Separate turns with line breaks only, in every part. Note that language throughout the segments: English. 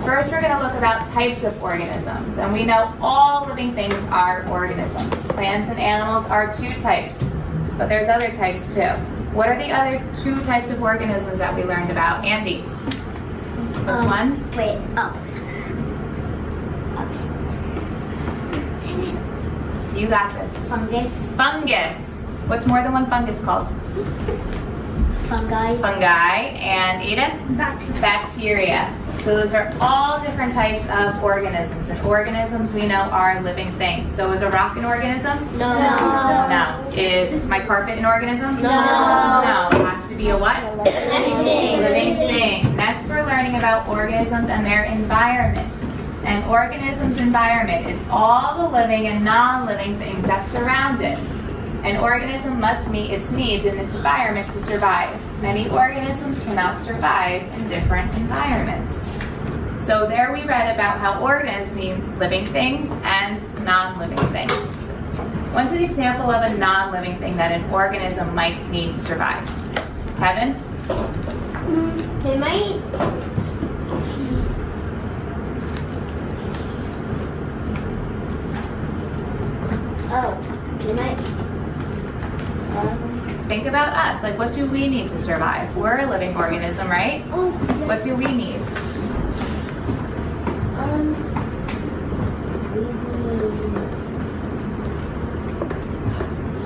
first we're going to look about types of organisms. And we know all living things are organisms. Plants and animals are two types, but there's other types too. What are the other two types of organisms that we learned about? Andy, which one?
Wait,
You got this.
fungus,
Fungus. What's more than one fungus called?
fungi,
Fungi. And Eden? Bacteria. So those are all different types of organisms. And organisms we know are living things. So is a rock an organism?
No.
No. Is my carpet an organism?
No.
No. It has to be a what?
Anything.
Living thing. Next we're learning about organisms and their environment. An organism's environment is all the living and non-living things that surround it. An organism must meet its needs in its environment to survive. Many organisms cannot survive in different environments. So there we read about how organisms mean living things and non-living things. What's an example of a non-living thing that an organism might need to survive? Kevin?
They might. They might.
Think about us. Like, what do we need to survive? We're a living organism, right? What do we need?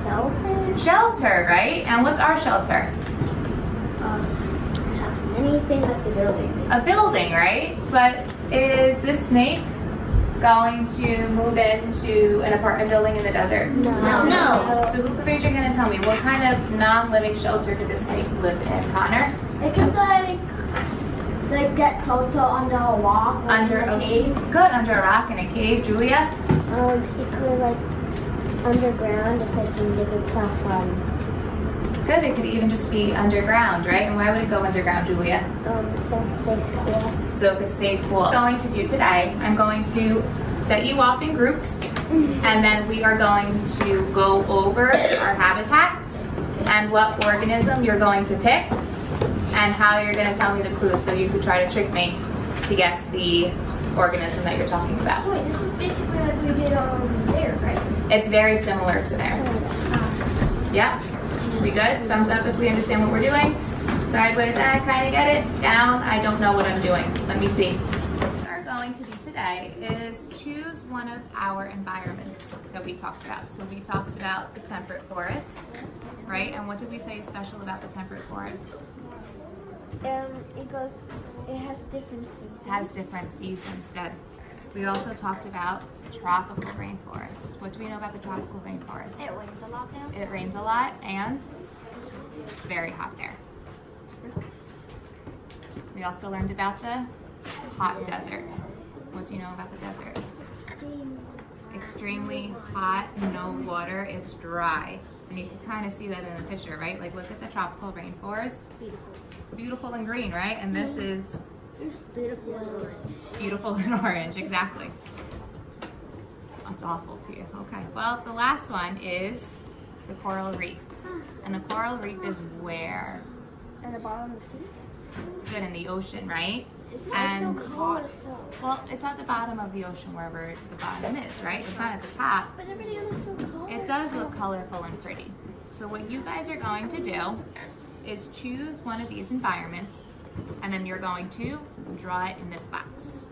Shelter.
Shelter, right? And what's our shelter?
Anything that's a building.
A building, right? But is this snake going to move into an apartment building in the desert?
No.
So who raise your hand and tell me, what kind of non-living shelter could this snake live in? Connor?
It could like get shelter under a rock,
Under
a
a
cave.
Good, under a rock in a cave. Julia?
It could like underground if it can give itself
Good, it could even just be underground, right? And why would it go underground, Julia?
so it stays cool.
So it could stay cool. What I'm going to do today, I'm going to set you off in groups, and then we are going to go over our habitats and what organism you're going to pick and how you're going to tell me the clues so you could try to trick me to guess the organism that you're talking about.
So wait, this is basically like we did there, right?
It's very similar to there. Yeah? We good? Thumbs up if we understand what we're doing. Sideways, I kind of get it. Down, I don't know what I'm doing. Let me see. What we're going to do today is choose one of our environments that we talked about. So we talked about the temperate forest, right? And what did we say is special about the temperate forest?
It has different seasons.
It has different seasons. Good. We also talked about tropical rainforest. What do we know about the tropical rainforest?
It rains a lot there.
It rains a lot and it's very hot there. We also learned about the hot desert. What do you know about the desert? Extremely hot, no water, it's dry. And you can kind of see that in the picture, right? Like look at the tropical rainforest. Beautiful and green, right? And this is
Beautiful and orange.
beautiful and orange, exactly. That's awful to you. Okay, well, the last one is the coral reef. And the coral reef is where?
And the bottom of the sea?
Good, in the ocean, right?
And so colorful.
Well, it's at the bottom of the ocean wherever the bottom is, right? It's not at the top.
But everything looks so colorful.
It does look colorful and pretty. So what you guys are going to do is choose one of these environments and then you're going to draw it in this box.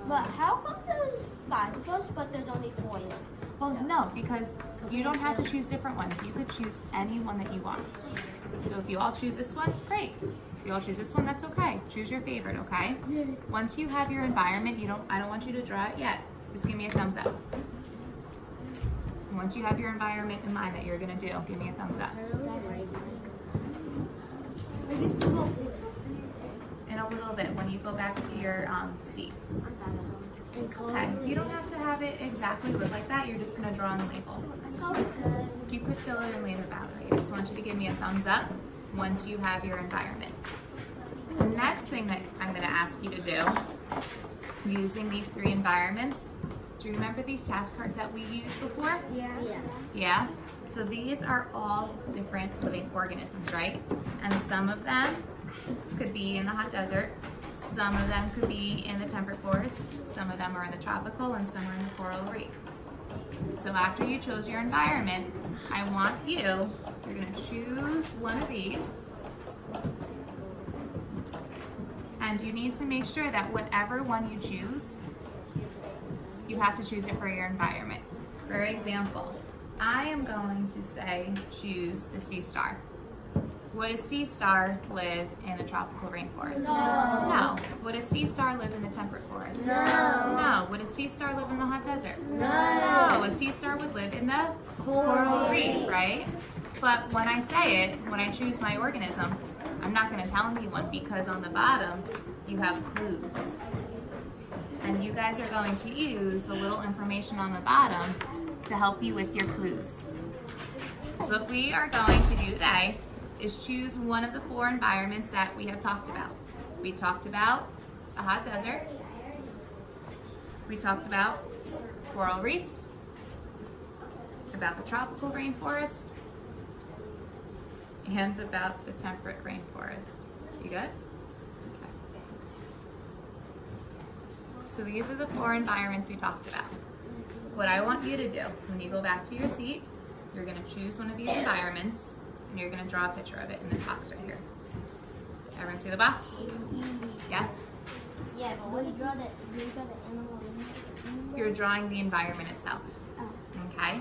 But how come there's 5 of us, but there's only 4 of them?
Well, no, because you don't have to choose different ones. You could choose any one that you want. So if you all choose this one, great. If you all choose this one, that's okay. Choose your favorite, okay? Once you have your environment, I don't want you to draw it yet. Just give me a thumbs up. Once you have your environment in mind that you're gonna do, give me a thumbs up. In a little bit, when you go back to your seat. Okay, you don't have to have it exactly look like that. You're just gonna draw on the label. You could fill it in later, Valerie. I just want you to give me a thumbs up once you have your environment. The next thing that I'm gonna ask you to do, using these 3 environments, do you remember these task cards that we used before?
Yeah.
Yeah? So these are all different living organisms, right? And some of them could be in the hot desert, Some of them could be in the temperate forest, some of them are in the tropical, and some are in the coral reef. So after you chose your environment, I want you're going to choose one of these. And you need to make sure that whatever one you choose, you have to choose it for your environment. For example, I am going to say choose the sea star. Would a sea star live in the tropical rainforest?
No.
No. Would a sea star live in the temperate forest?
No.
No. Would a sea star live in the hot desert?
No.
No. A sea star would live in the coral reef, right? But when I say it, when I choose my organism, I'm not going to tell anyone because on the bottom you have clues. And you guys are going to use the little information on the bottom to help you with your clues. So what we are going to do today is choose one of the 4 environments that we have talked about. We talked about a hot desert. We talked about coral reefs, about the tropical rainforest, and about the temperate rainforest. You good? Okay. So these are the 4 environments we talked about. What I want you to do, when you go back to your seat, you're going to choose one of these environments, and you're going to draw a picture of it in this box right here. Everyone see the box? Yes?
Yeah, but when you draw the animal in it,
You're drawing the environment itself. Okay?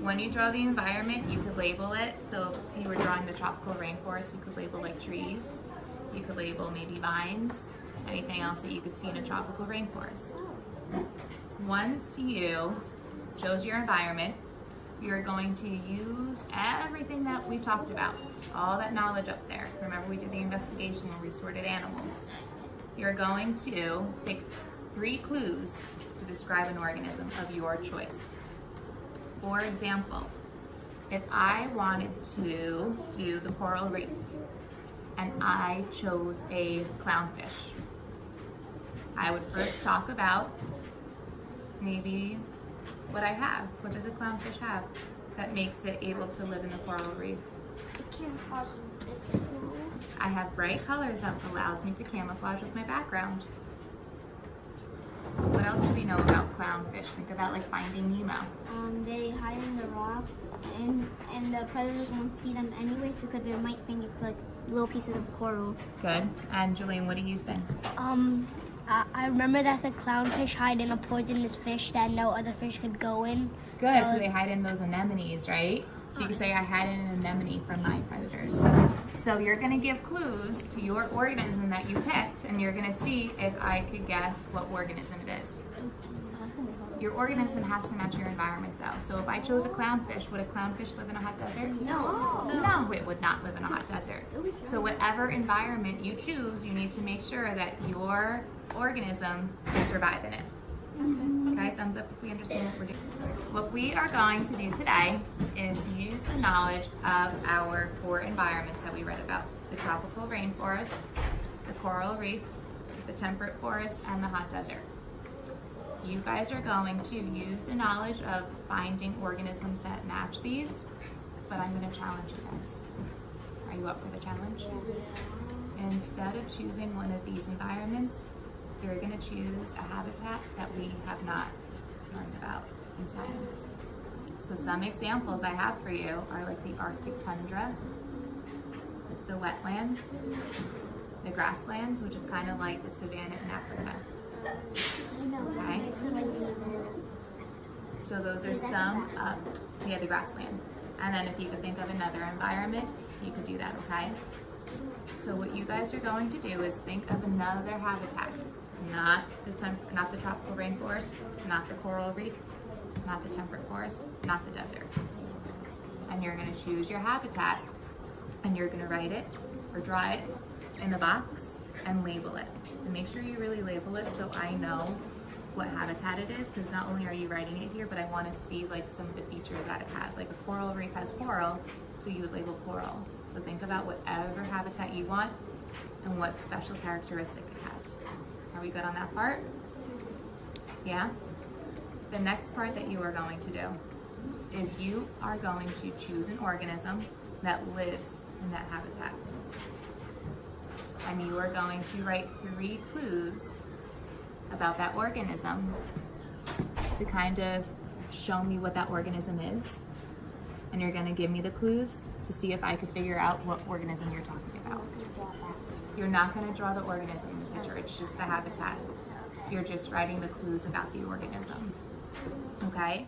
When you draw the environment, you could label it. So if you were drawing the tropical rainforest, you could label like trees. You could label maybe vines, anything else that you could see in a tropical rainforest. Once you chose your environment, you're going to use everything that we talked about, all that knowledge up there. Remember we did the investigation where we sorted animals. You're going to pick 3 clues to describe an organism of your choice. For example, if I wanted to do the coral reef and I chose a clownfish, I would first talk about maybe what I have. What does a clownfish have that makes it able to live in the coral reef?
it camouflages its colors.
I have bright colors that allows me to camouflage with my background. What else do we know about clownfish? Think about like Finding Nemo.
They hide in the rocks, and the predators won't see them anyways because they might think it's like little pieces of coral.
Good. And Julian, what do you think?
I remember that the clownfish hide in a poisonous fish that no other fish could go in.
Good. So they hide in those anemones, right? So you can say I hide in an anemone from my predators. So you're going to give clues to your organism that you picked, and you're going to see if I could guess what organism it is. Your organism has to match your environment though. So if I chose a clownfish, would a clownfish live in a hot desert? No, it would not live in a hot desert. So whatever environment you choose, you need to make sure that your organism can survive in it. Okay, thumbs up if we understand what we're doing. What we are going to do today is use the knowledge of our 4 environments that we read about. The tropical rainforest, the coral reef, the temperate forest, and the hot desert. You guys are going to use the knowledge of finding organisms that match these, but I'm going to challenge you guys. Are you up for the challenge? Instead of choosing one of these environments, you're going to choose a habitat that we have not learned about in science. So some examples I have for you are like the Arctic tundra, the wetland, the grassland, which is kind of like the savanna in Africa. Okay? So those are some of, the grassland. And then if you could think of another environment, you could do that, okay? So what you guys are going to do is think of another habitat. Not the tropical rainforest, not the coral reef, not the temperate forest, not the desert. And you're going to choose your habitat, and you're going to write it or draw it in the box and label it. And make sure you really label it so I know what habitat it is, because not only are you writing it here, but I want to see like some of the features that it has. Like a coral reef has coral, so you would label coral. So think about whatever habitat you want and what special characteristic it has. Are we good on that part? Yeah? The next part that you are going to do is you are going to choose an organism that lives in that habitat. and you are going to write 3 clues about that organism to kind of show me what that organism is. And you're going to give me the clues to see if I could figure out what organism you're talking about. You're not going to draw the organism in the picture, it's just the habitat. You're just writing the clues about the organism. Okay?